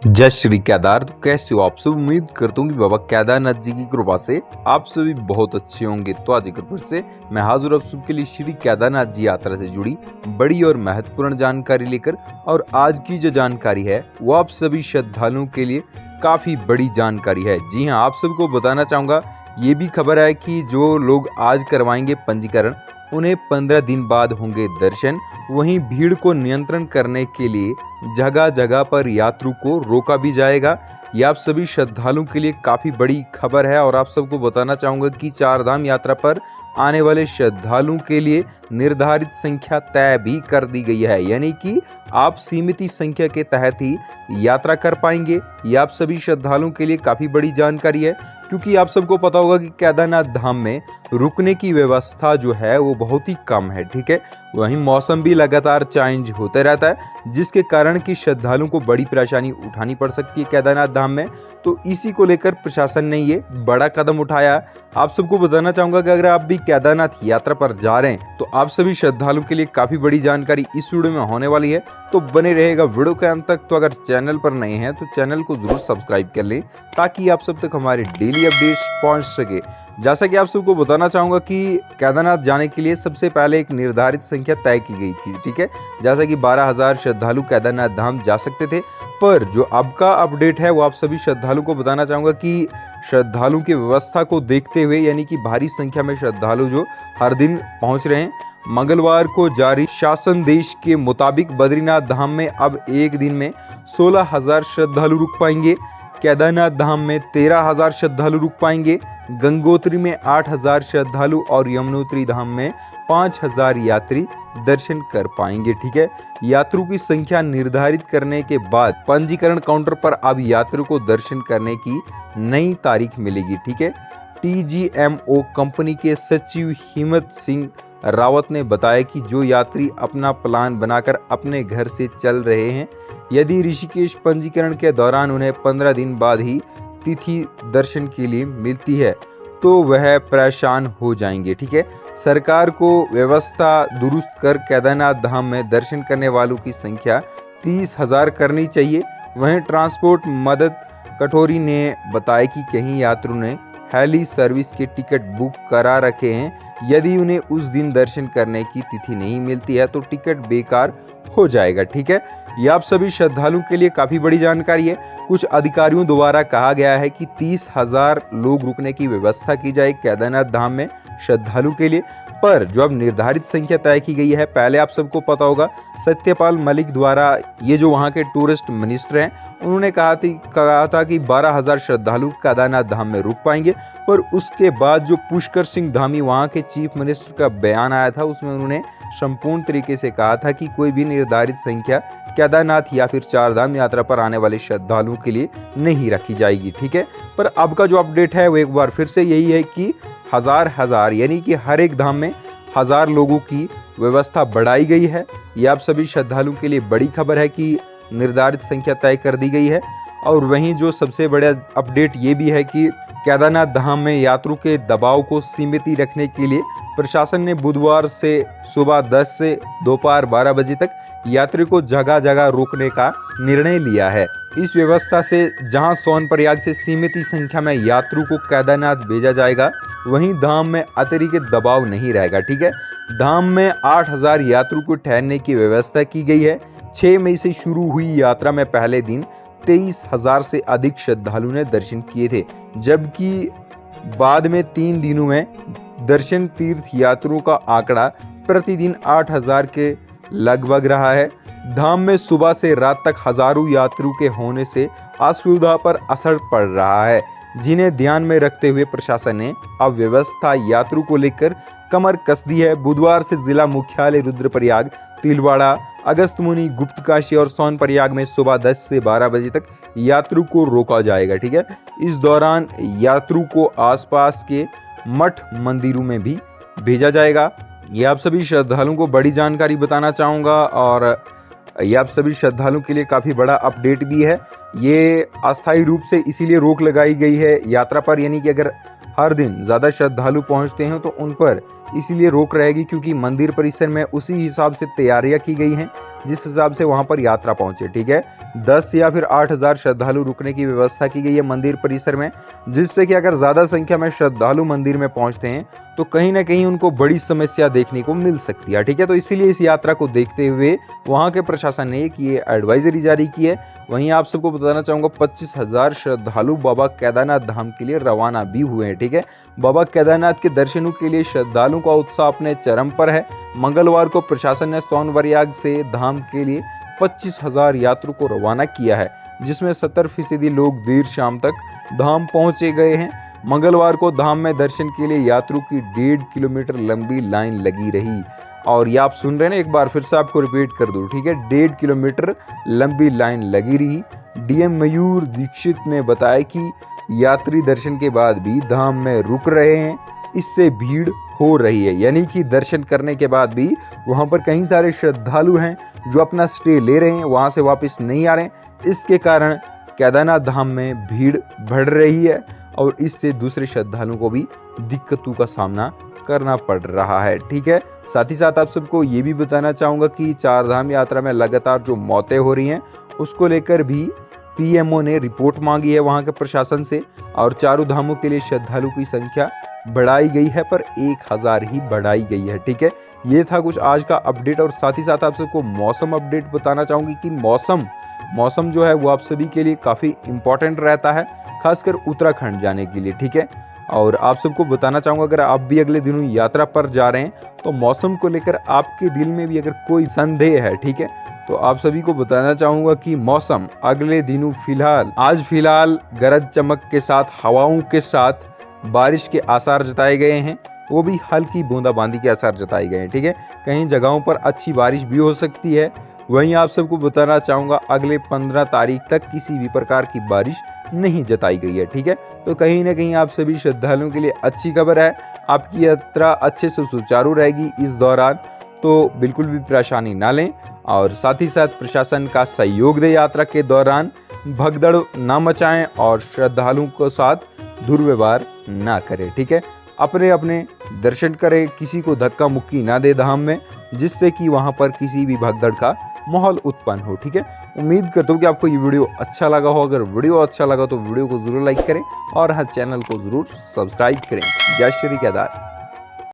जय श्री केदार। तो कैसे हो आप सब? उम्मीद करता हूँ कि बाबा केदारनाथ जी की कृपा से आप सभी बहुत अच्छे होंगे। तो आज एक बार फिर से मैं हाजिर आप सबके लिए श्री केदारनाथ जी यात्रा से जुड़ी बड़ी और महत्वपूर्ण जानकारी लेकर। और आज की जो जानकारी है वो आप सभी श्रद्धालुओं के लिए काफी बड़ी जानकारी है। जी हाँ, आप सबको बताना चाहूंगा, ये भी खबर है कि जो लोग आज करवाएंगे पंजीकरण उन्हें 15 दिन बाद होंगे दर्शन। वहीं भीड़ को नियंत्रण करने के लिए जगह जगह पर यात्रु को रोका भी जाएगा। यह आप सभी श्रद्धालुओं के लिए काफी बड़ी खबर है। और आप सबको बताना चाहूंगा कि चार धाम यात्रा पर आने वाले श्रद्धालुओं के लिए निर्धारित संख्या तय भी कर दी गई है, यानी कि आप सीमित संख्या के तहत ही यात्रा कर पाएंगे। यह आप सभी श्रद्धालुओं के लिए काफी बड़ी जानकारी है, क्योंकि आप सबको पता होगा कि केदारनाथ धाम में रुकने की व्यवस्था जो है वो बहुत ही कम है। ठीक है, वहीं मौसम भी लगातार चेंज होते रहता है, जिसके कारण कि श्रद्धालुओं को बड़ी परेशानी उठानी पड़ सकती है केदारनाथ धाम में। तो इसी को लेकर प्रशासन ने ये बड़ा कदम उठाया। आप सबको बताना चाहूंगा कि अगर आप भी केदारनाथ यात्रा पर जा रहे हैं तो आप सभी श्रद्धालुओं के लिए काफी बड़ी जानकारी इस वीडियो में होने वाली है। तो बने रहेगा वीडियो के अंत तक। तो अगर चैनल पर नए हैं तो चैनल को जरूर सब्सक्राइब कर लें, ताकि आप सब तक हमारे डेली अपडेट्स पहुंच सके। जैसा कि आप सबको बताना चाहूंगा कि केदारनाथ जाने के लिए सबसे पहले एक निर्धारित संख्या तय की गई थी। ठीक है, जैसा कि 12,000 श्रद्धालु केदारनाथ धाम जा सकते थे। पर जो अब का अपडेट है वो आप सभी श्रद्धालु को बताना चाहूंगा कि श्रद्धालुओं की व्यवस्था को देखते हुए, यानी कि भारी संख्या में श्रद्धालु जो हर दिन पहुंच रहे हैं, मंगलवार को जारी शासन देश के मुताबिक बद्रीनाथ धाम में अब एक दिन में 16,000 श्रद्धालु रुक पाएंगे। केदारनाथ धाम में 13,000 श्रद्धालु रुक पाएंगे। गंगोत्री में 8,000 श्रद्धालु और यमुनोत्री धाम में 5,000 यात्री दर्शन कर पाएंगे। ठीक है, यात्रियों की संख्या निर्धारित करने के बाद पंजीकरण काउंटर पर अब यात्रियों को दर्शन करने की नई तारीख मिलेगी। ठीक है, TGMO कंपनी के सचिव हिम्मत सिंह रावत ने बताया कि जो यात्री अपना प्लान बनाकर अपने घर से चल रहे हैं, यदि ऋषिकेश पंजीकरण के दौरान उन्हें 15 दिन बाद ही तिथि दर्शन के लिए मिलती है तो वह परेशान हो जाएंगे। ठीक है, सरकार को व्यवस्था दुरुस्त कर केदारनाथ धाम में दर्शन करने वालों की संख्या 30,000 करनी चाहिए। वहीं ट्रांसपोर्ट मदद कटोरी ने बताया कि कई यात्रियों ने हेली सर्विस के टिकट बुक करा रखे हैं। यदि उन्हें उस दिन दर्शन करने की तिथि नहीं मिलती है तो टिकट बेकार हो जाएगा। ठीक है, यह आप सभी श्रद्धालुओं के लिए काफी बड़ी जानकारी है। कुछ अधिकारियों द्वारा कहा गया है कि 30,000 लोग रुकने की व्यवस्था की जाए केदारनाथ धाम में श्रद्धालु के लिए। पर जो अब निर्धारित संख्या तय की गई है, पहले आप सबको पता होगा सत्यपाल मलिक द्वारा, ये जो वहाँ के टूरिस्ट मिनिस्टर हैं, उन्होंने कहा था कि 12,000 श्रद्धालु केदारनाथ धाम में रुक पाएंगे। पर उसके बाद जो पुष्कर सिंह धामी वहाँ के चीफ मिनिस्टर का बयान आया था, उसमें उन्होंने संपूर्ण तरीके से कहा था कि कोई भी निर्धारित संख्या केदारनाथ या फिर चार धाम यात्रा पर आने वाले श्रद्धालुओं के लिए नहीं रखी जाएगी। ठीक है, पर अब का जो अपडेट है वो एक बार फिर से यही है कि हजार यानी कि हर एक धाम में 1,000 लोगों की व्यवस्था बढ़ाई गई है। ये आप सभी श्रद्धालुओं के लिए बड़ी खबर है कि निर्धारित संख्या तय कर दी गई है। और वहीं जो सबसे बड़ा अपडेट ये भी है कि केदारनाथ धाम में यात्रियों के दबाव को सीमित रखने के लिए प्रशासन ने बुधवार से सुबह 10 से दोपहर 12 बजे तक यात्री को जगह जगह रोकने का निर्णय लिया है। इस व्यवस्था से जहां सोनप्रयाग से सीमित संख्या में यात्रियों को केदारनाथ भेजा जाएगा, वहीं धाम में अतिरिक्त दबाव नहीं रहेगा। ठीक है, धाम में 8,000 यात्रियों को ठहरने की व्यवस्था की गई है। 6 मई से शुरू हुई यात्रा में पहले दिन 23,000 से अधिक श्रद्धालुओं ने दर्शन किए थे, जबकि बाद में 3 दिनों में दर्शन तीर्थ यात्रियों का आंकड़ा प्रतिदिन 8,000 के लगभग रहा है। धाम में सुबह से रात तक हजारों यात्रियों के होने से असुविधा पर असर पड़ रहा है, जिन्हें ध्यान में रखते हुए प्रशासन ने अब व्यवस्था यात्रियों को लेकर कमर कस दी है। बुधवार से जिला मुख्यालय रुद्रप्रयाग, तिलवाड़ा, अगस्त्यमुनि, गुप्तकाशी और सोनप्रयाग में सुबह 10 से 12 बजे तक यात्रियों को रोका जाएगा। ठीक है, इस दौरान यात्रियों को आसपास के मठ मंदिरों में भी भेजा जाएगा। यह आप सभी श्रद्धालुओं को बड़ी जानकारी बताना चाहूँगा। और यह आप सभी श्रद्धालुओं के लिए काफ़ी बड़ा अपडेट भी है। ये अस्थायी रूप से इसीलिए रोक लगाई गई है यात्रा पर, यानी कि अगर हर दिन ज़्यादा श्रद्धालु पहुंचते हैं तो उन पर इसलिए रोक रहेगी, क्योंकि मंदिर परिसर में उसी हिसाब से तैयारियां की गई हैं जिस हिसाब से वहां पर यात्रा पहुंचे। ठीक है, 10 या फिर 8,000 श्रद्धालु रुकने की व्यवस्था की गई है मंदिर परिसर में, जिससे कि अगर ज़्यादा संख्या में श्रद्धालु मंदिर में पहुंचते हैं तो कहीं ना कहीं उनको बड़ी समस्या देखने को मिल सकती है। ठीक है, तो इसीलिए इस यात्रा को देखते हुए वहां के प्रशासन ने एक ये एडवाइजरी जारी की है। वहीं आप सबको बताना चाहूँगा 25,000 श्रद्धालु बाबा केदारनाथ धाम के लिए रवाना भी हुए हैं। ठीक है, बाबा केदारनाथ के दर्शनों के लिए श्रद्धालुओं का उत्साह अपने चरम पर है। मंगलवार को प्रशासन ने सोनप्रयाग से धाम के लिए 25,000 यात्रियों को रवाना किया है, जिसमें 70% लोग देर शाम तक धाम पहुंचे गए हैं। मंगलवार को धाम में दर्शन के लिए यात्रियों की 1.5 किलोमीटर लंबी लाइन लगी रही। और ये आप सुन रहे हैं ना, एक बार फिर से आपको रिपीट कर दूं। ठीक है, 1.5 किलोमीटर लंबी लाइन लगी रही। डीएम मयूर दीक्षित ने बताया कि यात्री दर्शन के बाद भी धाम में रुक रहे हैं, इससे भीड़ हो रही है। यानी कि दर्शन करने के बाद भी वहां पर कई सारे श्रद्धालु हैं जो अपना स्टे ले रहे हैं, वहां से वापस नहीं आ रहे हैं। इसके कारण केदारनाथ धाम में भीड़ बढ़ रही है और इससे दूसरे श्रद्धालुओं को भी दिक्कतों का सामना करना पड़ रहा है। ठीक है, साथ ही साथ आप सबको ये भी बताना चाहूँगा कि चार धाम यात्रा में लगातार जो मौतें हो रही हैं उसको लेकर भी पीएमओ ने रिपोर्ट मांगी है वहाँ के प्रशासन से, और चारों धामों के लिए श्रद्धालु की संख्या बढ़ाई गई है, पर 1,000 ही बढ़ाई गई है। ठीक है, ये था कुछ आज का अपडेट। और साथ ही साथ आप सबको मौसम अपडेट बताना चाहूँगी कि मौसम जो है वो आप सभी के लिए काफ़ी इम्पोर्टेंट रहता है, खासकर उत्तराखंड जाने के लिए। ठीक है, और आप सबको बताना चाहूँगा अगर आप भी अगले दिनों यात्रा पर जा रहे हैं तो मौसम को लेकर आपके दिल में भी अगर कोई संदेह है, ठीक है, तो आप सभी को बताना चाहूँगा कि मौसम अगले दिनों आज फिलहाल गरज चमक के साथ, हवाओं के साथ बारिश के आसार जताए गए हैं, वो भी हल्की बूंदाबांदी के आसार जताए गए हैं। ठीक है, कहीं जगहों पर अच्छी बारिश भी हो सकती है। वहीं आप सबको बताना चाहूँगा अगले 15 तारीख तक किसी भी प्रकार की बारिश नहीं जताई गई है। ठीक है, तो कहीं ना कहीं आप सभी श्रद्धालुओं के लिए अच्छी खबर है, आपकी यात्रा अच्छे से सुचारू रहेगी इस दौरान, तो बिल्कुल भी परेशानी ना लें। और साथ ही साथ प्रशासन का सहयोग दे यात्रा के दौरान, भगदड़ ना मचाएं और श्रद्धालुओं के साथ दुर्व्यवहार ना करें। ठीक है, अपने अपने दर्शन करें, किसी को धक्का मुक्की ना दे धाम में, जिससे कि वहां पर किसी भी भगदड़ का माहौल उत्पन्न हो। ठीक है, उम्मीद करता हूँ कि आपको ये वीडियो अच्छा लगा हो। अगर वीडियो अच्छा लगा तो वीडियो को जरूर लाइक करें और हाँ, चैनल को जरूर सब्सक्राइब करें। जय श्री केदार।